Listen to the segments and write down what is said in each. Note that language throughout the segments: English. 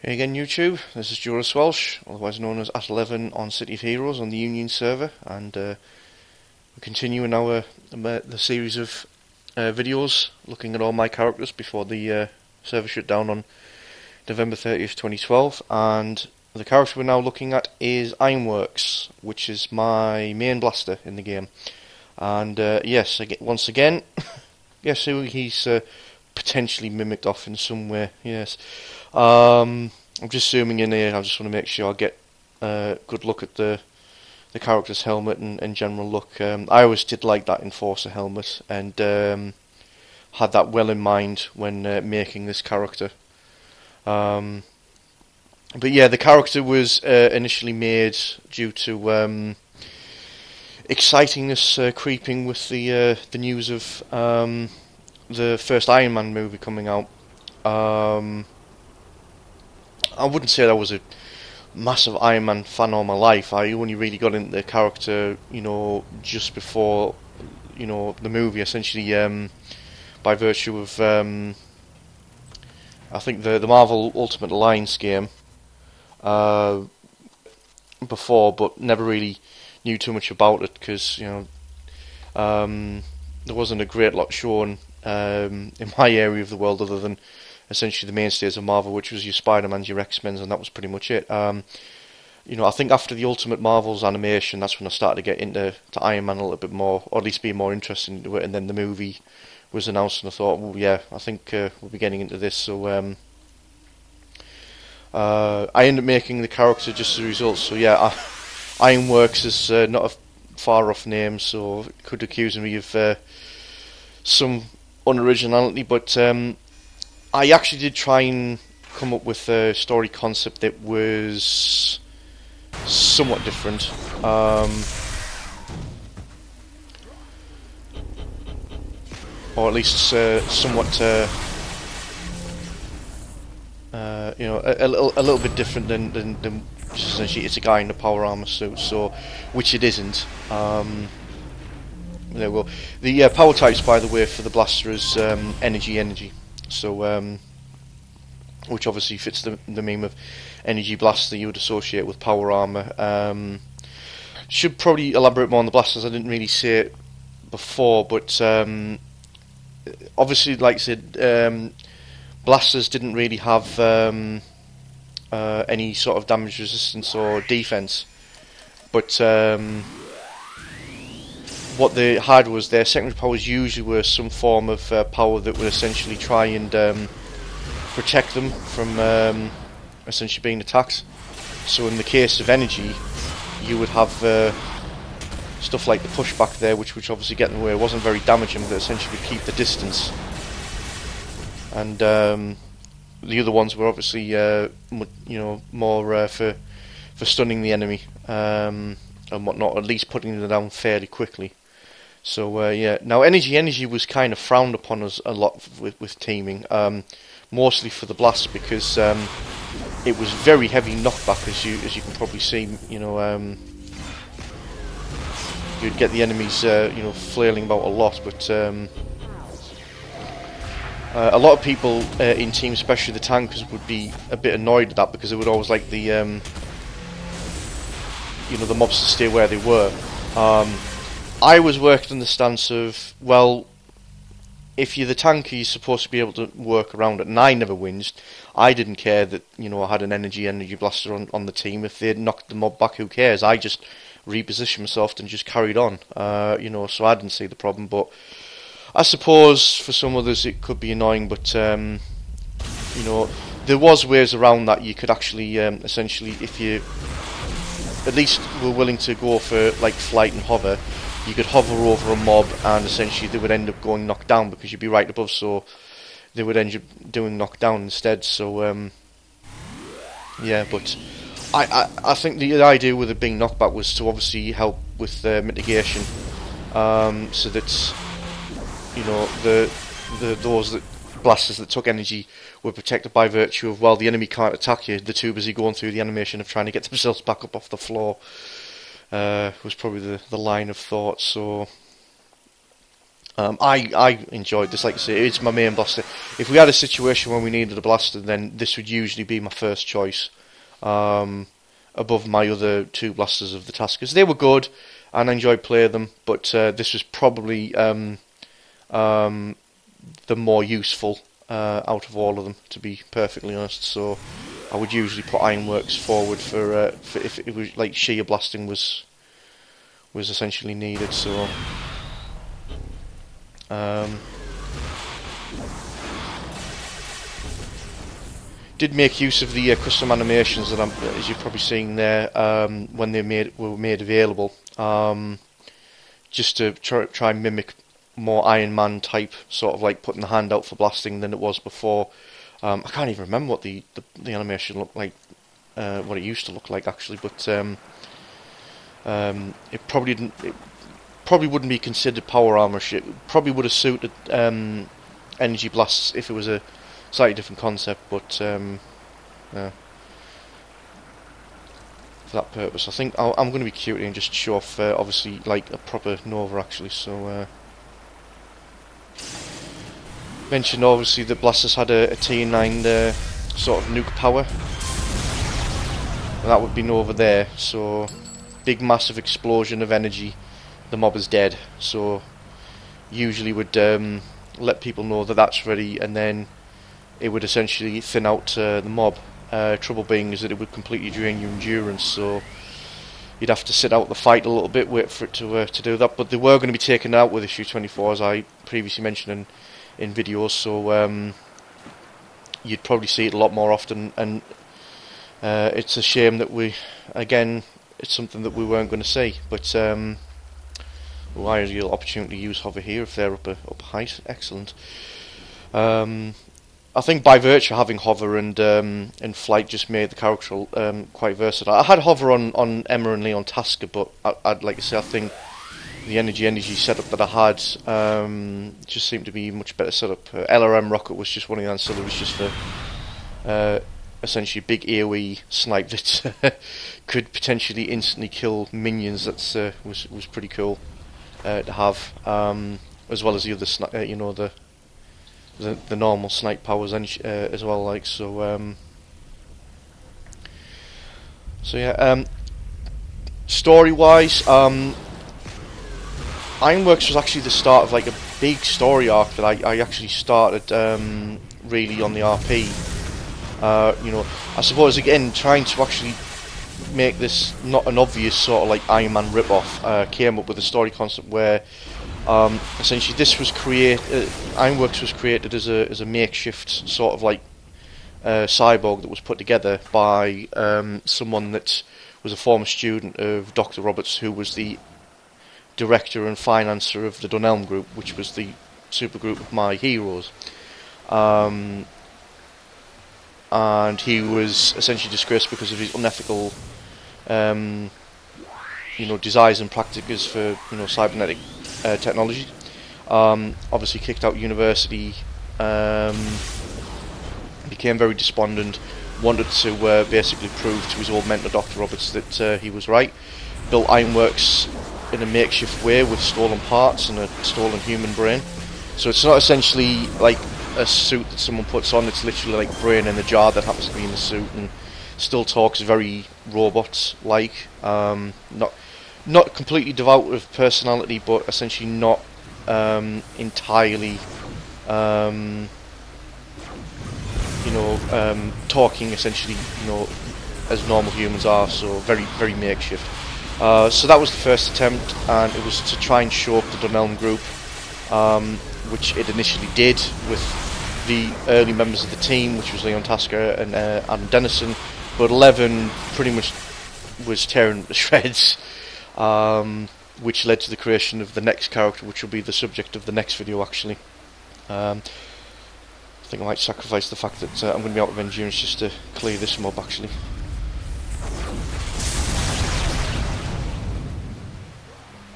Hey again YouTube, this is Joris Welsh, otherwise known as @11 on City of Heroes on the Union server, and we're continuing our the series of videos looking at all my characters before the server shut down on November 30th 2012, and the character we're now looking at is Ironworks, which is my main blaster in the game. And yes, once again, guess who he's potentially mimicked off in some way. Yes. I'm just zooming in here. I just want to make sure I get a good look at the character's helmet and general look. I always did like that Enforcer helmet, and had that well in mind when making this character. But yeah, the character was initially made due to excitingness creeping with the news of the first Iron Man movie coming out. I wouldn't say I was a massive Iron Man fan all my life. I only really got into the character, just before, the movie, essentially, by virtue of, I think the Marvel Ultimate Alliance game, before, but never really knew too much about it, because, there wasn't a great lot shown, in my area of the world, other than essentially the mainstays of Marvel, which was your Spider-Mans, your X-Men's, and that was pretty much it. I think after the Ultimate Marvels animation, that's when I started to get into Iron Man a little bit more, or at least be more interested into it, and then the movie was announced, and I thought, well, yeah, I think we'll be getting into this, so I ended up making the character just as a result, so yeah, Ironworks is not a far-off name, so could accuse me of some unoriginality, but I actually did try and come up with a story concept that was somewhat different. Or at least somewhat, a little bit different than just essentially it's a guy in a Power Armour suit. So, which it isn't. There we go. The power types, by the way, for the blaster is energy. So, which obviously fits the meme of energy blast that you would associate with Power Armour. Should probably elaborate more on the blasters. I didn't really say it before, but obviously, like I said, blasters didn't really have any sort of damage resistance or defense, but what they had was their secondary powers usually were some form of power that would essentially try and protect them from essentially being attacked. So in the case of energy, you would have stuff like the pushback there, which obviously get in the way. It wasn't very damaging, but essentially would keep the distance. And the other ones were obviously more for stunning the enemy and whatnot, at least putting them down fairly quickly. So yeah, now energy was kind of frowned upon us a lot with teaming, mostly for the blast, because it was very heavy knockback, as you can probably see. You'd get the enemies flailing about a lot, but a lot of people in teams, especially the tankers, would be a bit annoyed at that, because they would always like the the mobs to stay where they were. I was working on the stance of, well, if you're the tanker, you're supposed to be able to work around it, and I never whinged. I didn't care that I had an energy blaster on the team. If they knocked the mob back, who cares? I just repositioned myself and just carried on. So I didn't see the problem. But I suppose for some others it could be annoying. But there was ways around that. You could actually essentially, if you at least were willing to go for like flight and hover, you could hover over a mob, and essentially they would end up going knocked down because you'd be right above, so they would end up doing knockdown instead. So yeah, but I think the idea with it being knockback was to obviously help with mitigation, so that those blasters that took energy were protected by virtue of, well, the enemy can't attack you, they're too busy going through the animation of trying to get themselves back up off the floor. Was probably the line of thought. So I enjoyed this. Like I say, it's my main blaster. If we had a situation where we needed a blaster, then this would usually be my first choice, above my other two blasters of the Taskers. They were good, and I enjoyed playing them, but this was probably the more useful out of all of them, to be perfectly honest. So I would usually put Ironworks forward for if it was like sheer blasting was essentially needed. So did make use of the custom animations that as you're probably seeing there, when they were made available, just to try and mimic more Iron Man type, sort of like putting the hand out for blasting than it was before. I can't even remember what the animation looked like, what it used to look like actually, but it probably didn't. It probably wouldn't be considered power armor shit. It probably would have suited energy blasts if it was a slightly different concept, but yeah. For that purpose, I think I'm going to be cute and just show off, obviously, like a proper Nova actually. So mentioned obviously that blasters had a T9 sort of nuke power, and that would be Nova there. So big massive explosion of energy, the mob is dead. So usually would let people know that that's ready, and then it would essentially thin out the mob. Trouble being is that it would completely drain your endurance, so you'd have to sit out the fight a little bit, wait for it to do that. But they were going to be taken out with issue 24, as I previously mentioned in videos, so you'd probably see it a lot more often, and it's a shame that it's something that we weren't going to see. But why is your opportunity to use hover here if they're up a height? Excellent. I think by virtue of having hover and flight just made the character quite versatile. I had hover on Emma and Leon Tasker, but I'd like to say I think the energy setup that I had just seemed to be much better setup. LRM Rocket was just one of the ancillaries, just for essentially big AoE snipe that could potentially instantly kill minions. That was pretty cool to have, as well as the other the normal snipe powers as well, like so. So yeah. Story wise, Ironworks was actually the start of like a big story arc that I actually started really on the RP. I suppose again trying to actually make this not an obvious sort of like Iron Man rip-off, came up with a story concept where essentially this was Ironworks was created as a makeshift sort of like cyborg that was put together by someone that was a former student of Dr. Roberts, who was the director and financer of the Dunelm Group, which was the supergroup of my heroes. And he was essentially disgraced because of his unethical desires and practices for cybernetic technology. Obviously kicked out university, became very despondent, wanted to basically prove to his old mentor Dr. Roberts that he was right. Built Ironworks in a makeshift way with stolen parts and a stolen human brain. So it's not essentially like a suit that someone puts on, it's literally like brain in a jar that happens to be in the suit, and still talks very robot-like. Not completely devoid of personality, but essentially not entirely talking essentially as normal humans are, so very, very makeshift. So that was the first attempt, and it was to try and show up the Dunelm Group, which it initially did with the early members of the team, which was Leon Tasker and Adam Dennison, but 11 pretty much was tearing to shreds, which led to the creation of the next character, which will be the subject of the next video actually. I think I might sacrifice the fact that I'm going to be out of endurance just to clear this mob actually.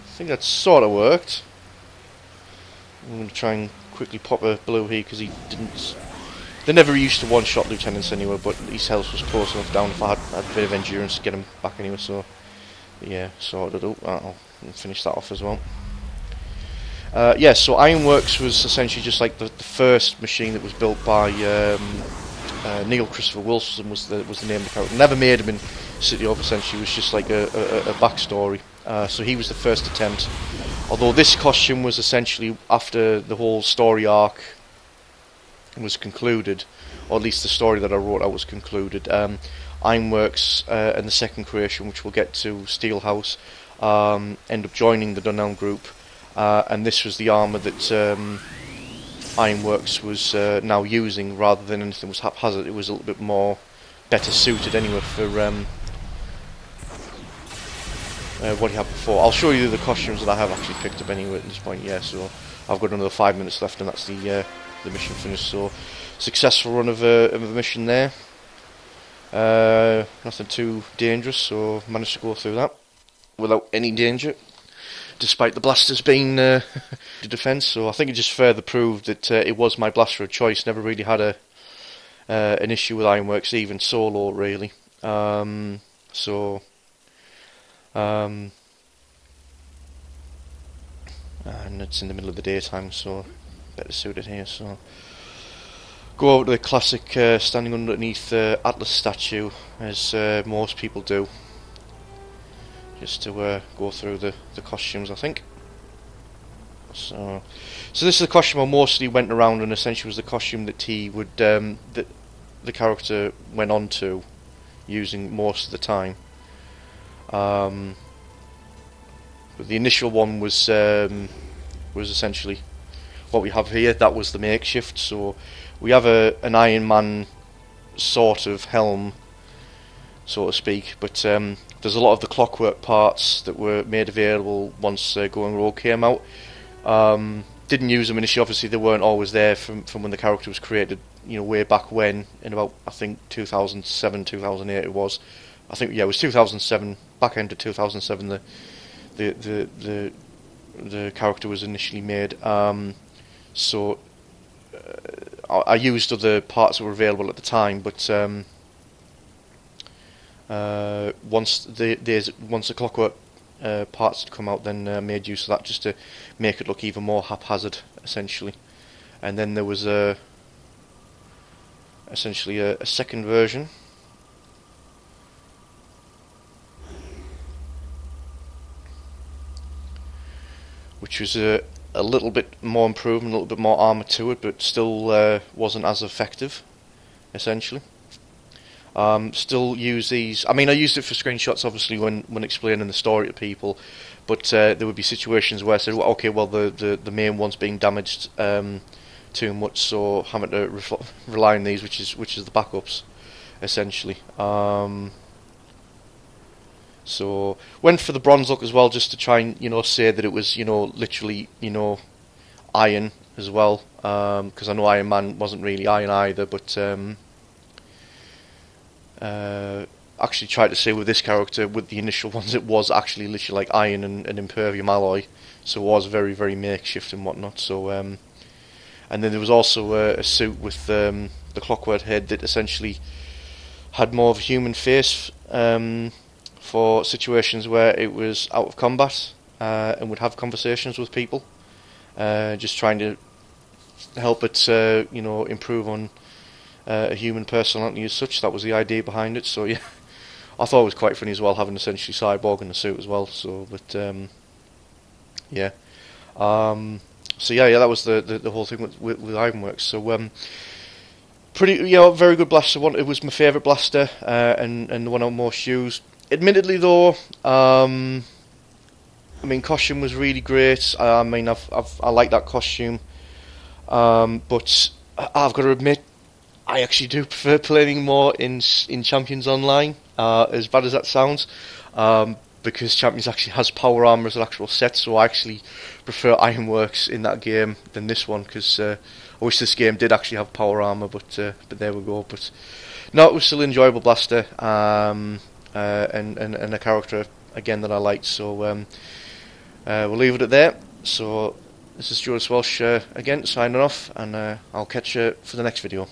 I think that sort of worked. I'm going to try and quickly pop a blue here because he didn't. They never used to one-shot lieutenants anyway, but his health was close enough down if I had a bit of endurance to get him back anyway. So yeah, sorted out. I'll finish that off as well. Yeah, so Ironworks was essentially just like the first machine that was built by Neil Christopher Wilson was the name of the character. Never made him in City of, essentially. It was just like a backstory. So he was the first attempt. Although this costume was essentially after the whole story arc was concluded, or at least the story that I wrote out was concluded. Ironworks and the second creation, which we'll get to, Steelhouse, end up joining the Dunelm group, and this was the armour that Ironworks was now using, rather than anything was haphazard. It was a little bit more better suited anyway for what he had before. I'll show you the costumes that I have actually picked up anyway at this point. Yeah, so I've got another 5 minutes left, and that's the mission finished. So successful run of a mission there. Nothing too dangerous, so managed to go through that without any danger, despite the blasters being the defence. So I think it just further proved that it was my blaster of choice. Never really had an issue with Ironworks, even solo, really. And it's in the middle of the daytime, so better suited here. So go over to the classic standing underneath the Atlas statue, as most people do, just to go through the costumes, I think. So this is the costume I mostly went around, and essentially was the costume that he would that the character went on to using most of the time. But the initial one was essentially what we have here. That was the makeshift. So we have an Iron Man sort of helm, so to speak, but there's a lot of the clockwork parts that were made available once Going Rogue came out. Didn't use them initially. Obviously, they weren't always there from when the character was created. You know, way back when, in about, I think, 2007, 2008 it was. I think, yeah, it was 2007, back end of 2007. The character was initially made. So I used other parts that were available at the time, but once the clockwork parts had come out, then made use of that just to make it look even more haphazard, essentially. And then there was essentially a second version, which was a little bit more improvement, a little bit more armour to it, but still wasn't as effective, essentially. Still use these. I mean, I used it for screenshots, obviously, when explaining the story to people, but there would be situations where I said, well, okay, well, the main one's being damaged too much, so having to rely on these, which is the backups, essentially. So went for the bronze look as well, just to try and say that it was literally iron as well, because I know Iron Man wasn't really iron either, but actually tried to say with this character, with the initial ones, it was actually literally like iron and impervium alloy, so it was very, very makeshift and whatnot. So and then there was also a suit with the clockwork head that essentially had more of a human face for situations where it was out of combat and would have conversations with people, just trying to help it improve on a human personality as such. That was the idea behind it. So yeah, I thought it was quite funny as well, having essentially Cyborg in the suit as well. So but yeah. So yeah, that was the whole thing with Ironworks. So pretty, very good blaster. It was my favourite blaster, and the one I most used. Admittedly, though, I mean, costume was really great. I mean, I like that costume, but I've got to admit, I actually do prefer playing more in Champions Online. As bad as that sounds, because Champions actually has Power Armour as an actual set, so I actually prefer Ironworks in that game than this one, because I wish this game did actually have Power Armour, but there we go. But no, it was still an enjoyable blaster, and a character again that I liked. So we'll leave it at there. So this is Stuart Welsh again signing off, and I'll catch you for the next video.